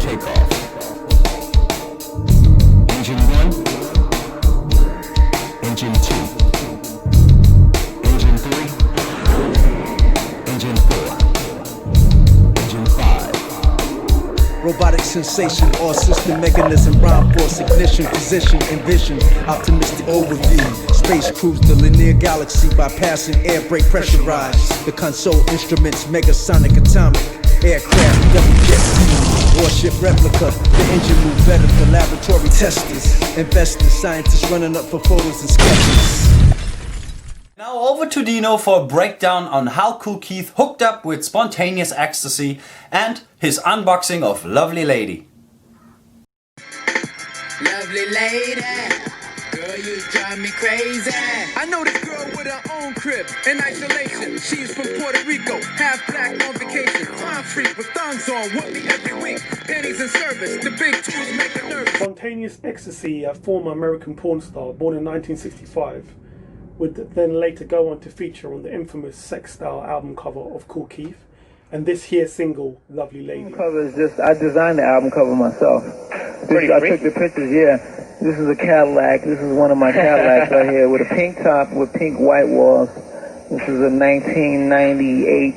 takeoff. Engine 1, Engine 2, Engine 3, Engine 4, Engine 5. Robotic sensation, all system mechanism, rhyme force, ignition, position, envision, optimistic overview. Space cruise the linear galaxy, bypassing air brake pressurized. The console instruments, megasonic atomic. Aircraft, double jet fuel, warship replica. The engine move better for laboratory testers. Investors, scientists running up for photos and sketches. Now over to Dino for a breakdown on how Kool Keith hooked up with spontaneous ecstasy and his unboxing of Lovely Lady. Lovely lady, girl, you drive me crazy. I know this girl with her own crib in isolation. She's from Puerto Rico, half black on vacation. Fine freak with thongs on, with me every week. Pennies in service, the big tools make her nervous. Spontaneous Ecstasy, a former American porn star born in 1965, would then later go on to feature on the infamous Sex Style album cover of Kool Keith, and this here single, Lovely Lady. The cover is just, I designed the album cover myself. I took the pictures, yeah. This is a Cadillac. This is one of my Cadillacs right here with a pink top with pink white walls. This is a 1998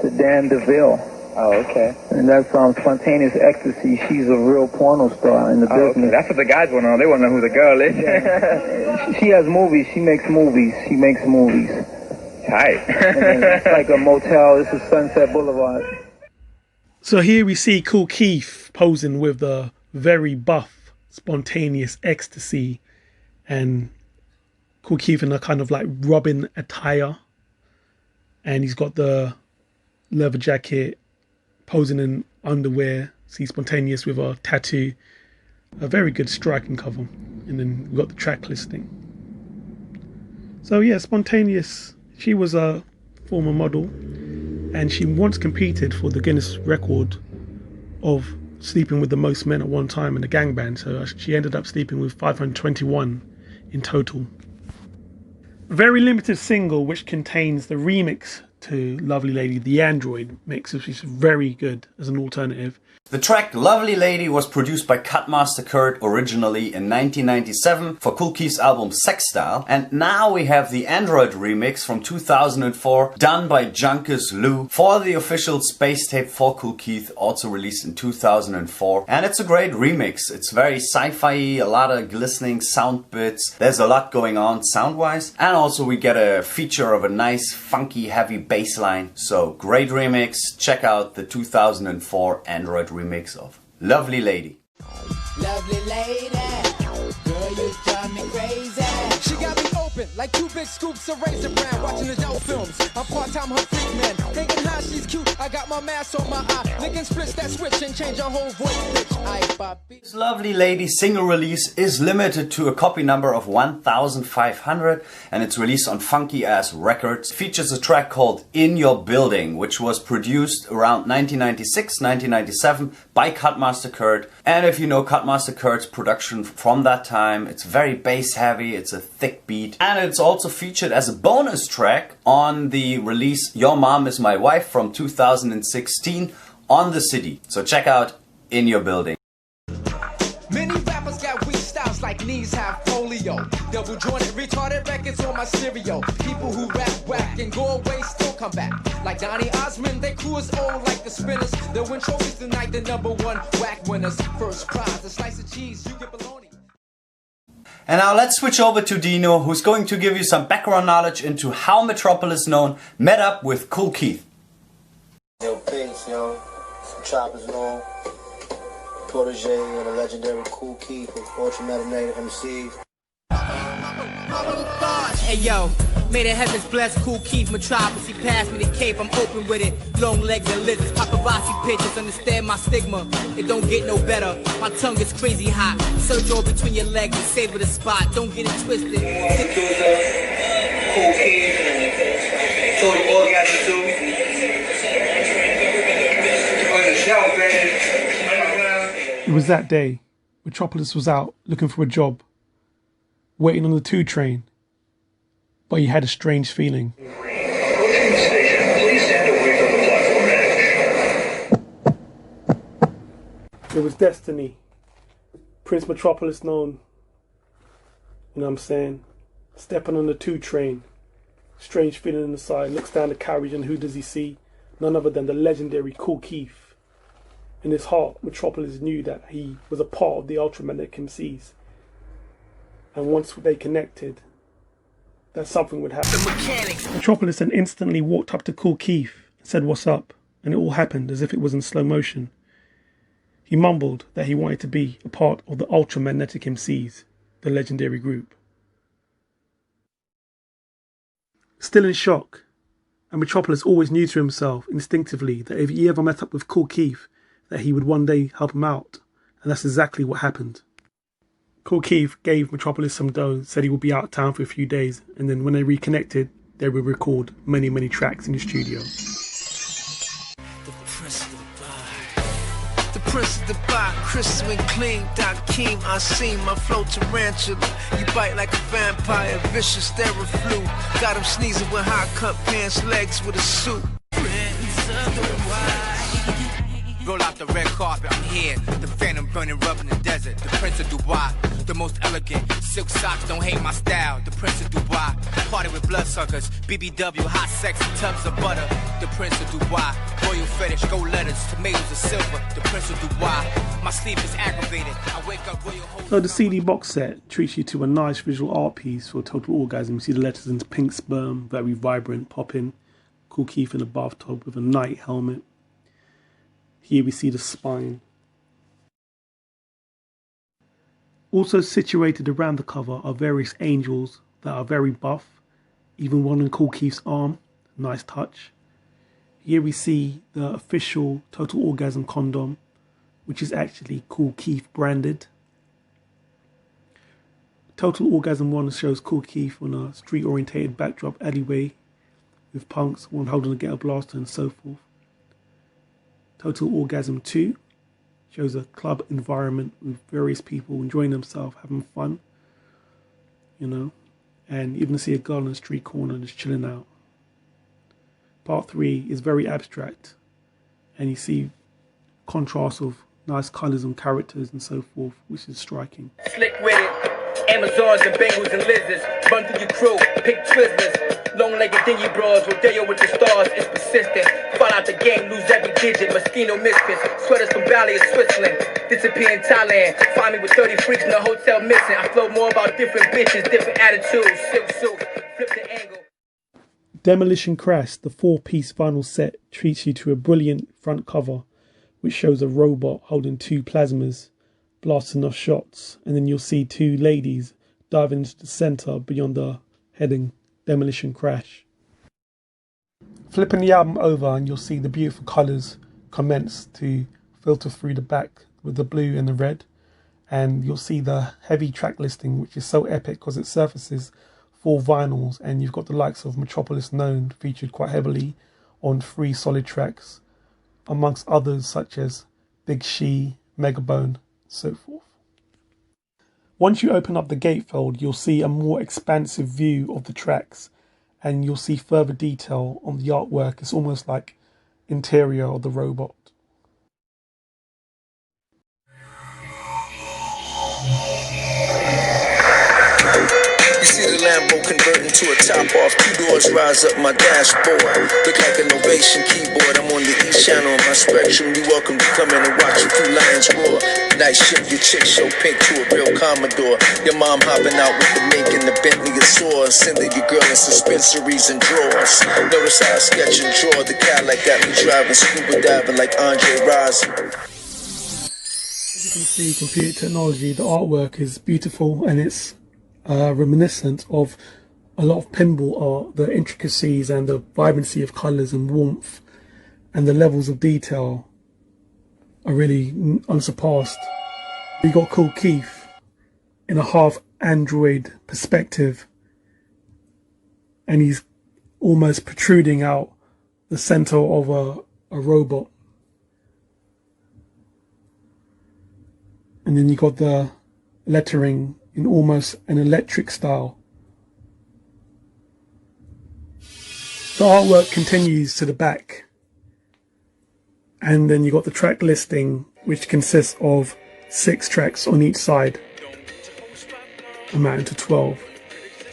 sedan DeVille. Oh, okay. And that's Spontaneous Ecstasy. She's a real porno star in the business. Okay. That's what the guys want to know. They want to know who the girl is. Yeah. She has movies. She makes movies. She makes movies. Tight. It's like a motel. This is Sunset Boulevard. So here we see Kool Keith posing with the very buff Spontaneous Ecstasy, and Kool Keith in a kind of like Robin attire, and he's got the leather jacket, posing in underwear. See Spontaneous with a tattoo. A very good striking cover. And then we've got the track listing. So yeah, Spontaneous, she was a former model, and she once competed for the Guinness record of sleeping with the most men at one time in a gangbang. So she ended up sleeping with 521 in total. A very limited single which contains the remix to Lovely Lady, the Android mix, which is very good as an alternative. The track Lovely Lady was produced by Cutmaster Kurt originally in 1997 for Kool Keith's album Sex Style, and now we have the Android remix from 2004 done by Junkers Lou for the official Space Tape for Kool Keith, also released in 2004. And it's a great remix. It's very sci-fi, a lot of glistening sound bits. There's a lot going on sound-wise, and also we get a feature of a nice funky heavy bass line. So great remix. Check out the 2004 Android remix of Lovely Lady. Lovely lady, girl, you drive me crazy. She got me open like two big scoops of Razor Brand, watching adult films. I'm part-time her freak man, thinking how she's cute. I got my mask on my eye, licking splits that switch and change her whole voice, bitch. This Lovely Lady single release is limited to a copy number of 1,500, and it's released on Funky Ass Records. It features a track called In Your Building, which was produced around 1996-1997 by Cutmaster Kurt. And if you know Cutmaster Kurt's production from that time, it's very bass heavy, it's a thick beat, and it's also featured as a bonus track on the release Your Mom Is My Wife from 2016 on the CD. So check out In Your Building. Many rappers got weak styles like knees have polio. Double jointed, retarded records on my stereo. People who rap whack and go away still come back. Like Donny Osmond, they crew is old like the Spinners. They'll win trophies tonight, the #1 whack winners. First prize, a slice of cheese, you get bologna. And now let's switch over to Dino, who's going to give you some background knowledge into how Metropolis Known met up with Kool Keith. Yo, peace, yo. Some choppers known. Protege of the legendary Kool Keith with Ultra Metanated MCs. Hey yo, may the heavens bless Kool Keith, Metropolis. He passed me the cape, I'm open with it. Long legs and lizards, paparazzi pictures, understand my stigma. It don't get no better. My tongue is crazy hot. Search all between your legs and savor the spot. Don't get it twisted. Kool Keith, told him all he had to do. On the shelf, man. It was that day. Metropolis was out looking for a job, waiting on the 2 train, but he had a strange feeling. It was destiny. Prince Metropolis known, you know what I'm saying, stepping on the 2 train. Strange feeling in the side, looks down the carriage, and who does he see? None other than the legendary Kool Keith. In his heart, Metropolis knew that he was a part of the ultramagnetic MCs. And once they connected, that something would happen. Metropolis then instantly walked up to Kool Keith and said, "What's up?" And it all happened as if it was in slow motion. He mumbled that he wanted to be a part of the ultramagnetic MCs, the legendary group. Still in shock, and Metropolis always knew to himself instinctively that if he ever met up with Kool Keith, that he would one day help him out, and that's exactly what happened. Kool Keith gave Metropolis some dough, said he would be out of town for a few days, and then when they reconnected, they would record many, many tracks in the studio. Prince of Dubai, crystal and clean, Doc Keem, I seen my flow tarantula. You bite like a vampire, vicious Theraflu. Got him sneezing with high cut pants, legs with a suit. Prince of Dubai. Roll out the red carpet, I'm here. The phantom burning rub in the desert. The Prince of Dubai, the most elegant. Silk socks don't hate my style. The Prince of Dubai, party with bloodsuckers. BBW, hot sex and tubs of butter. The Prince of Dubai, royal fetish, gold letters, tomatoes of silver. The Prince of Dubai, my sleep is aggravated. I wake up royal. So the CD box set treats you to a nice visual art piece for total orgasm. You see the letters in pink sperm, very vibrant, popping. Kool Keith in a bathtub with a knight helmet. Here we see the spine. Also situated around the cover are various angels that are very buff. Even one on Kool Keith's arm. Nice touch. Here we see the official Total Orgasm condom, which is actually Kool Keith branded. Total Orgasm 1 shows Kool Keith on a street-orientated backdrop alleyway with punks, one holding a ghetto blaster and so forth. Total Orgasm 2 shows a club environment with various people enjoying themselves, having fun, you know, and even see a girl on the street corner just chilling out. Part 3 is very abstract, and you see contrast of nice colours and characters and so forth, which is striking. Slick with it, Amazons and Bengals and lizards, run through your crew, pick twizzlers, long-legged dingy bras, rodeo with the stars, it's persistent. Fall out the game, lose every digit, Moschino misfits, sweaters from Valley of Switzerland, disappear in Thailand, find me with 30 freaks in the hotel missing. I flow more about different bitches, different attitudes, silk suit, flip the angle. Demolition Crash, the 4-piece vinyl set, treats you to a brilliant front cover, which shows a robot holding 2 plasmas, blasting off shots, and then you'll see 2 ladies diving into the centre beyond the heading Demolition Crash. Flipping the album over and you'll see the beautiful colours commence to filter through the back with the blue and the red, and you'll see the heavy track listing, which is so epic because it surfaces 4 vinyls, and you've got the likes of Metropolis known featured quite heavily on 3 solid tracks, amongst others such as Big She, Megabone, so forth. Once you open up the gatefold, you'll see a more expansive view of the tracks, and you'll see further detail on the artwork. It's almost like interior of the robot. Lambo converting to a top off, 2 doors rise up my dashboard. Look like an ovation keyboard. I'm on the East Channel on my Spectrum. You're welcome to come in and watch a few lions roar. Night shift, your chick show pink to a real Commodore. Your mom hopping out with the mink and the Bentley and Soars. Sending your girl in suspensories and drawers. Notice how I sketch and draw. The Cadillac got me driving, scuba diving like Andre Rison. As you can see, computer technology, the artwork is beautiful, and it's reminiscent of a lot of pinball art. The intricacies and the vibrancy of colours and warmth and the levels of detail are really unsurpassed. We got Kool Keith in a half android perspective, and he's almost protruding out the centre of a robot, and then you got the lettering in almost an electric style. The artwork continues to the back, And then you got the track listing, which consists of 6 tracks on each side, amounting to 12.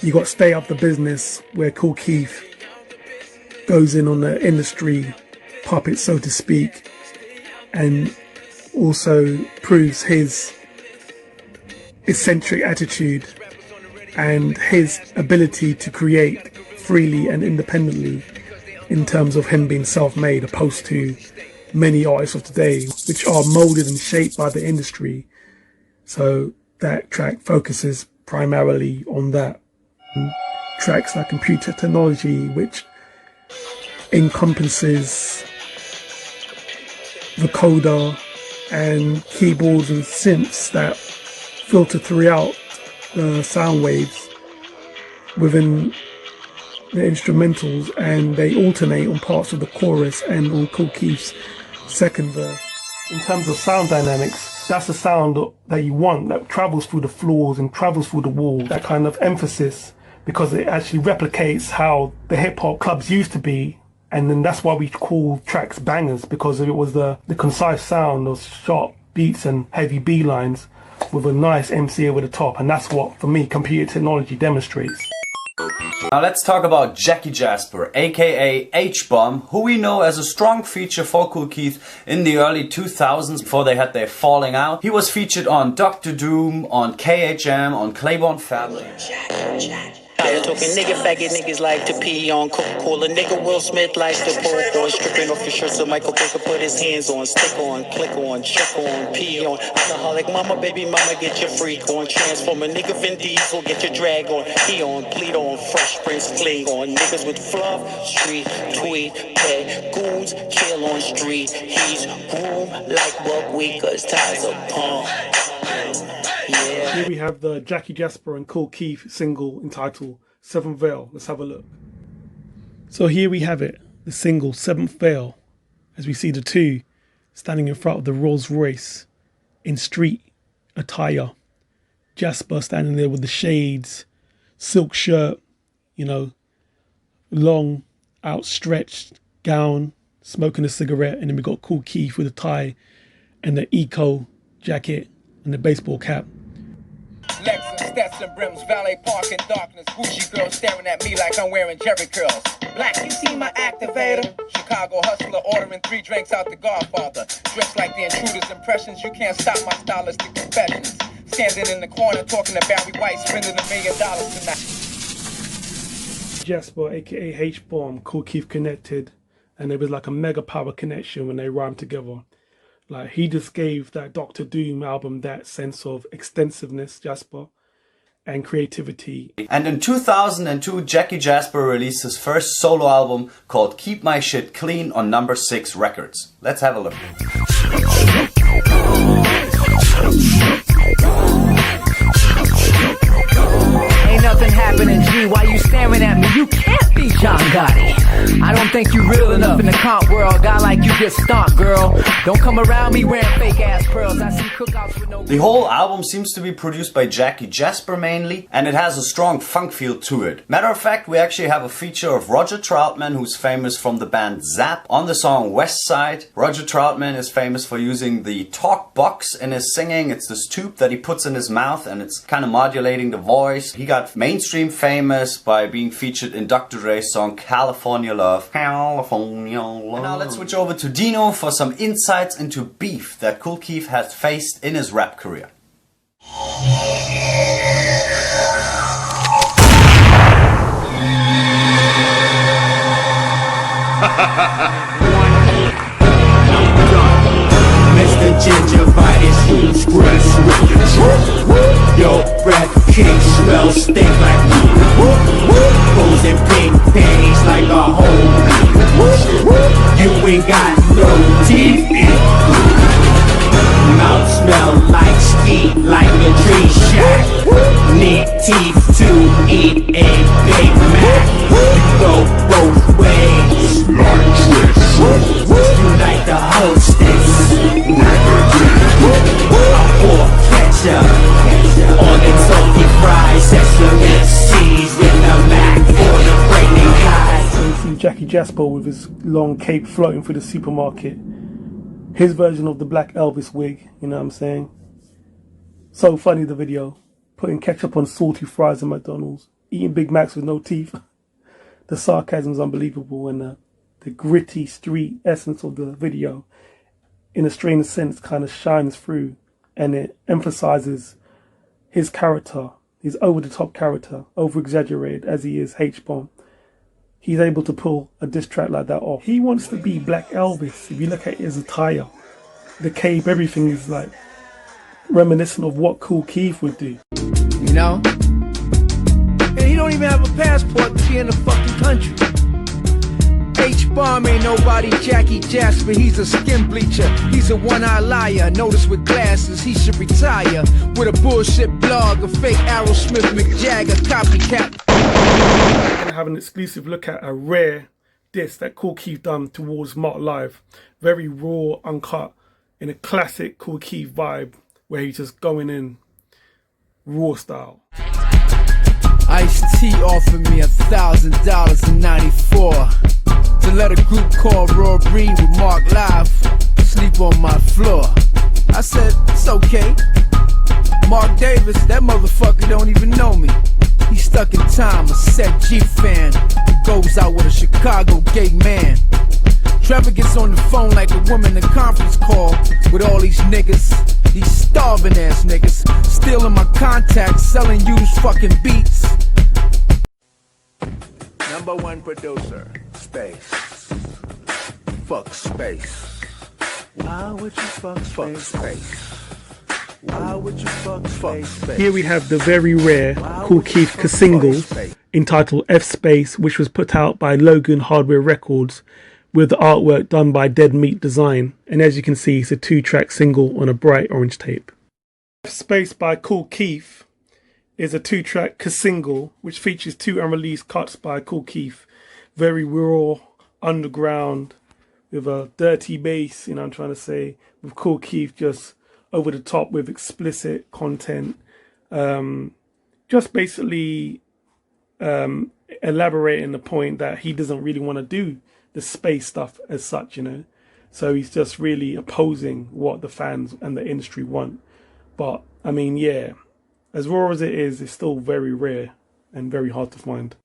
You got Stay Up the Business, where Kool Keith goes in on the industry puppet, so to speak, and also proves his eccentric attitude and his ability to create freely and independently, in terms of him being self-made, opposed to many artists of today which are molded and shaped by the industry. So that track focuses primarily on that. And tracks like Computer Technology, which encompasses vocoder and keyboards and synths that filter throughout the sound waves within the instrumentals, and they alternate on parts of the chorus and on Kool Keith's second verse. In terms of sound dynamics, that's the sound that you want, that travels through the floors and travels through the walls. That kind of emphasis, because it actually replicates how the hip-hop clubs used to be, and then that's why we call tracks bangers, because it was the concise sound of sharp beats and heavy B lines with a nice MC over the top, and that's what, for me, Computer Technology demonstrates. Now let's talk about Jackie Jasper, aka H-Bomb, who we know as a strong feature for Kool Keith in the early 2000s before they had their falling out. He was featured on Dr. Doom, on KHM, on Claiborne Family. They're talking nigga faggot niggas like to pee on Coca-Cola. Nigga Will Smith likes to pull boys, stripping off your shirt so Michael Baker put his hands on, stick on, click on, check on, pee on. Alcoholic mama, baby mama, get your freak on. Transformer nigga Vin Diesel, get your drag on. Pee on, pleat on, Fresh Prince cling on. Niggas with fluff, street, tweet, pay, goons, kill on street. He's groom like buckwheat, cause ties are palm. Yeah. Here we have the Jackie Jasper and Kool Keith single entitled Seventh Veil. Let's have a look. So here we have it, the single Seventh Veil, as we see the two standing in front of the Rolls Royce in street attire. Jasper standing there with the shades, silk shirt, you know, long outstretched gown, smoking a cigarette, and then we got Kool Keith with a tie and the eco jacket and the baseball cap. Lexus, Stetson, brims, valet park in darkness. Gucci girl staring at me like I'm wearing Jerry curls. Black, you see my activator? Chicago hustler ordering 3 drinks out the Godfather. Dressed like the intruder's impressions, you can't stop my stylistic confessions. Standing in the corner talking to Barry White, spending $1 million tonight. Jasper, aka H-Bomb, Kool Keith connected, and there was like a mega power connection when they rhymed together. Like, he just gave that Dr. Doom album that sense of extensiveness, Jasper, and creativity. And in 2002, Jackie Jasper released his first solo album called Keep My Shit Clean on No. 6 Records. Let's have a look. Ain't nothing happening, G. Why you staring at me? You can't be John Gotti. I don't think you real enough in the comp world. Guy like you get stomped, girl. Don't come around me wearing fake ass pearls. I see cookouts with no... The whole album seems to be produced by Jackie Jasper mainly, and it has a strong funk feel to it. Matter of fact, we actually have a feature of Roger Troutman, who's famous from the band Zapp, on the song West Side. Roger Troutman is famous for using the talk box in his singing. It's this tube that he puts in his mouth, and it's kind of modulating the voice. He got mainstream famous by being featured in Dr. Dre's song California Love. California Love. And now let's switch over to Dino for some insights into beef that Kool Keith has faced in his rap career. Mr. Gingivitis, you express with the truth. Your breath king smell stink like clothes and pink panties like a hole. You ain't got no teeth. Mouth smell like skeet, like a tree shack. Need teeth to eat a Big Mac. You go both ways like tricks. You like the hostess. Or ketchup on the salty fries, sesame seeds with the Mac for the pregnant guys. So you see Jackie Jasper with his long cape floating through the supermarket, his version of the Black Elvis wig, you know what I'm saying? So funny, the video. Putting ketchup on salty fries in McDonald's. Eating Big Macs with no teeth. The sarcasm is unbelievable, and the gritty street essence of the video, in a strange sense, kind of shines through, and it emphasizes his character, his over-the-top character, over-exaggerated as he is H-Bomb. He's able to pull a diss track like that off. He wants to be Black Elvis. If you look at his attire, the cape, everything is like reminiscent of what Kool Keith would do. You know? And he don't even have a passport to be in the fucking country. H-Bomb ain't nobody Jackie Jasper, he's a skin bleacher. He's a one-eye liar, notice with glasses, he should retire. With a bullshit blog, a fake Aerosmith McJagger copycat. We're gonna have an exclusive look at a rare diss that Kool Keith done towards MARC Live. Very raw, uncut, in a classic Kool Keith vibe, where he's just going in raw style. Ice-T offered me $1,000 in '94 to let a group called Raw Breed with MARC Live sleep on my floor. I said, it's okay. Mark Davis, that motherfucker don't even know me. He's stuck in time, a set G fan who goes out with a Chicago gay man. Trevor gets on the phone like a woman in a conference call with all these niggas, these starving ass niggas, stealing my contacts, selling used fucking beats. Number one producer, space. Fuck space. Why would you fuck space? Why would you fuck space? Here we have the very rare Kool Keith single entitled F Space, which was put out by Logan Hardware Records with the artwork done by Dead Meat Design. And as you can see, it's a 2-track single on a bright orange tape. F Space by Kool Keith is a 2-track single which features 2 unreleased cuts by Kool Keith. Very raw, underground, with a dirty bass, you know what I'm trying to say, with Kool Keith just over the top with explicit content, just basically elaborating the point that he doesn't really want to do the space stuff as such, you know. So he's just really opposing what the fans and the industry want. But I mean, yeah, as raw as it is, it's still very rare and very hard to find.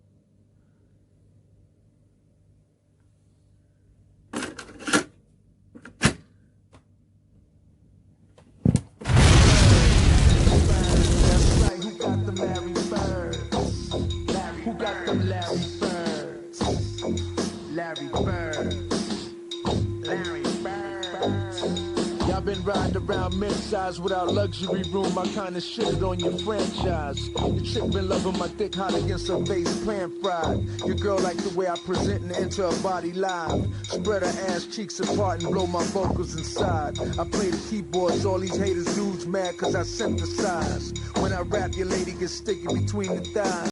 Been riding around mid-size without luxury room. I kinda shitted on your franchise. Your chick been loving my dick hot against her face, pan fried. Your girl like the way I present and enter her body live. Spread her ass cheeks apart and blow my vocals inside. I play the keyboards, all these haters dudes mad cause I synthesize. When I rap, your lady gets sticky between the thighs.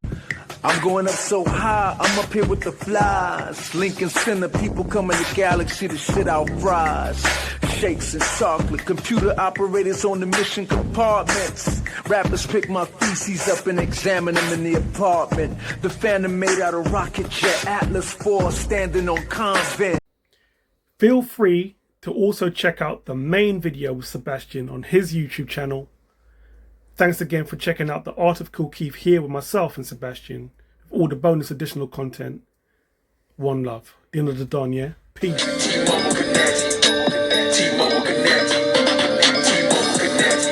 I'm going up so high, I'm up here with the flies. Lincoln Center, people come in the galaxy to shit out fries. Shakes and chocolate, computer operators on the mission compartments. Rappers pick my feces up and examine them in the apartment. The Phantom made out of rocket jet, Atlas 4 standing on convent. Feel free to also check out the main video with Sebastian on his YouTube channel. Thanks again for checking out the Art of Kool Keith here with myself and Sebastian, with all the bonus additional content. One love. The end of the dawn, yeah? Peace. T-Mobile Connect. T-Mobile Connect. T-Mobile Connect.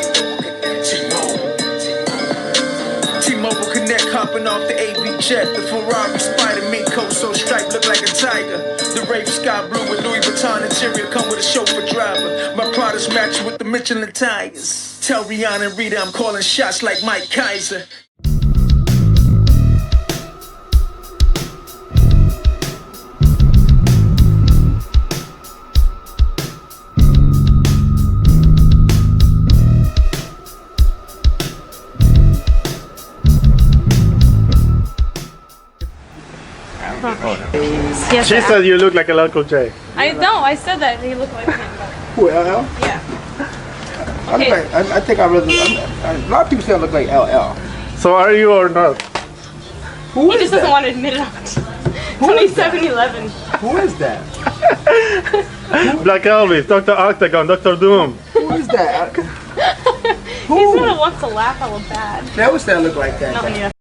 T-Mobile Connect, hopping off the AV jet. The Ferrari Spider mink coat so striped look like a tiger. The Rafe sky blue with Louis Vuitton interior come with a chauffeur driver. My products match with the Michelin tires. Tell Rihanna and Rita I'm calling shots like Mike Kaiser. Yes, she said you look like a Uncle J. I said that he looked like me. Who, LL? Yeah. I think I really. A lot of people say I look like LL. So are you or not? Who he is just that? doesn't want to admit it. 2711. Who is that? Black Elvis, Dr. Octagon, Dr. Doom. Who is that? He's gonna want to laugh hella bad. They always say I look like that. No, guy. yeah.